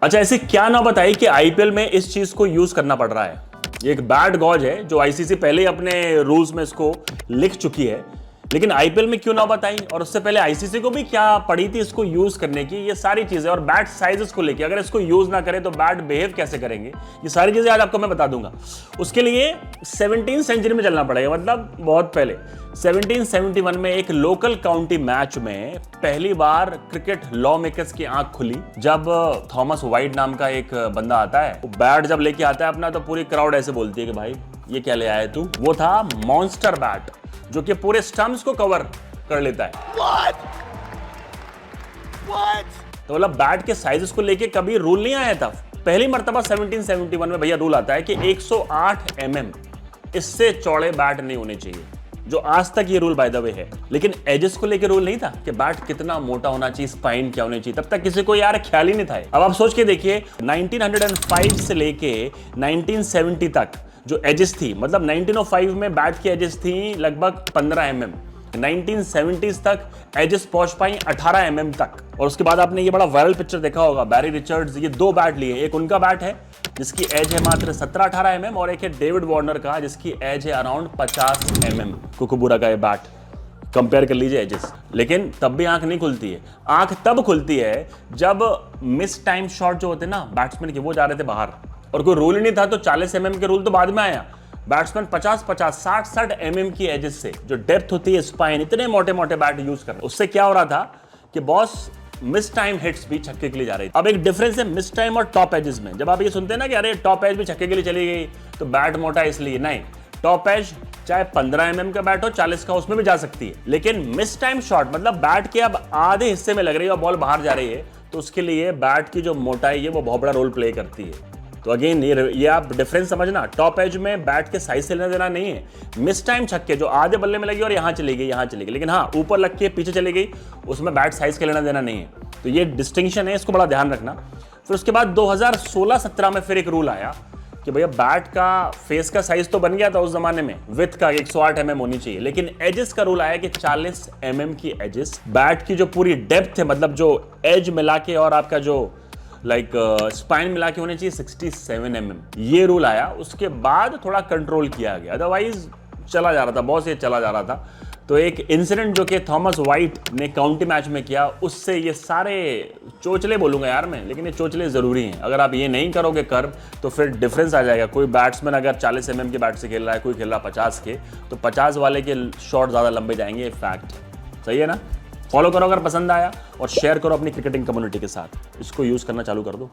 अच्छा, ऐसी क्या ना बताई कि आईपीएल में इस चीज को यूज करना पड़ रहा है। ये एक बैड गॉज है जो आईसीसी पहले ही अपने रूल्स में इसको लिख चुकी है, लेकिन आईपीएल में क्यों ना बताई, और उससे पहले आईसीसी को भी क्या पड़ी थी इसको यूज करने की, ये सारी चीजें। और बैट साइजेस को लेके अगर इसको यूज ना करें तो बैट बिहेव कैसे करेंगे, ये सारी चीजें आज आपको मैं बता दूंगा। उसके लिए 17वीं सेंचुरी में चलना पड़ेगा, मतलब बहुत पहले 1771 में एक लोकल काउंटी मैच में पहली बार क्रिकेट लॉ मेकर्स की आंख खुली जब थॉमस वाइट नाम का एक बंदा आता है। वो बैट जब लेके आता है अपना, तो पूरी क्राउड ऐसे बोलती है कि भाई ये क्या ले आया तू। वो था मॉन्स्टर बैट जो कि पूरे स्टंप्स को कवर कर लेता है। What? तो मतलब बैट के साइजेस को लेके कभी रूल नहीं आया था। पहली मर्तबा 1771 में भैया रूल आता है कि 108 इससे चौड़े बैट नहीं होने चाहिए, जो आज तक ये रूल बाय द वे है। लेकिन एजेस को लेके रूल नहीं था कि बैट कितना मोटा होना चाहिए, स्पाइन क्या होनी चाहिए, तब तक किसी को यार ख्याल ही नहीं था। अब आप सोच के देखिए 1905 से लेके 1970 तक जो एजेस थी, मतलब 1905 में बैट की एजेस थी लगभग 15 1970s तक एजेस पहुंच पाई 18 तक। और उसके बाद आपने ये बड़ा वायरल पिक्चर देखा होगा, बैरी रिचर्ड्स ये दो बैट लिए, एक उनका बैट है जिसकी एज है मात्र 17-18 और एक है डेविड वार्नर का जिसकी एज है अराउंड 50 कुकुबुरा का ये बैट। कंपेयर कर लीजिए एजेस। लेकिन तब भी आंख नहीं खुलती है। आंख तब खुलती है जब मिस टाइम शॉट जो होते हैं ना बैट्समैन के, वो जा रहे थे बाहर और कोई रूल ही नहीं था, तो 40 के रूल तो बाद में आया। बैट्समैन 50-50 60-60 की एजेस से जो डेप्थ होती है, स्पाइन, इतने मोटे मोटे बैट यूज कर रहे, उससे क्या हो रहा था कि बॉस मिस टाइम हिट्स भी छक्के के लिए जा रही थी। अब एक डिफरेंस है मिस टाइम और टॉप एजेस में। जब आप ये सुनते हैं ना कि अरे टॉप एज भी छक्के के लिए चली गई तो बैट मोटा है इसलिए, नहीं, टॉप एज चाहे 15 का बैट हो, 40 का, उसमें भी जा सकती है। लेकिन मिस टाइम शॉट मतलब बैट के अब आधे हिस्से में लग रही है और बॉल बाहर जा रही है, तो उसके लिए बैट की जो मोटाई है वो बहुत बड़ा रोल प्ले करती है। तो अगेन ये आप डिफरेंस समझना, टॉप एज में बैट के साइज से लेना देना नहीं है। मिस टाइम छक्के जो आधे बल्ले में लगी और यहाँ चली गई, यहाँ चली गई, लेकिन हाँ ऊपर लग के पीछे चली गई, उसमें बैट साइज के लेना देना नहीं है। तो ये डिस्टिंक्शन है, इसको बड़ा ध्यान रखना। फिर उसके बाद 2016-17 में फिर एक रूल आया कि भैया बैट का फेस का साइज तो बन गया था उस जमाने में, विथ का 108 होनी चाहिए, लेकिन एजेस का रूल आया कि 40 की एजेस, बैट की जो पूरी डेप्थ है, मतलब जो एज मिला के और आपका जो स्पाइन मिला के होने चाहिए 67 ये रूल आया। उसके बाद थोड़ा कंट्रोल किया गया, अदरवाइज चला जा रहा था बॉस, ये चला जा रहा था। तो एक इंसिडेंट जो कि थॉमस वाइट ने काउंटी मैच में किया, उससे ये सारे चोचले बोलूंगा यार मैं, लेकिन ये चोचले जरूरी हैं। अगर आप ये नहीं करोगे कर्व तो फिर डिफरेंस आ जाएगा। कोई बैट्समैन अगर 40 के बैट से खेल रहा है, कोई खेल रहा है 50 के, तो 50 वाले के शॉट ज़्यादा लंबे जाएंगे, फैक्ट। सही है ना? फॉलो करो अगर पसंद आया, और शेयर करो अपनी क्रिकेटिंग कम्युनिटी के साथ। इसको यूज़ करना चालू कर दो।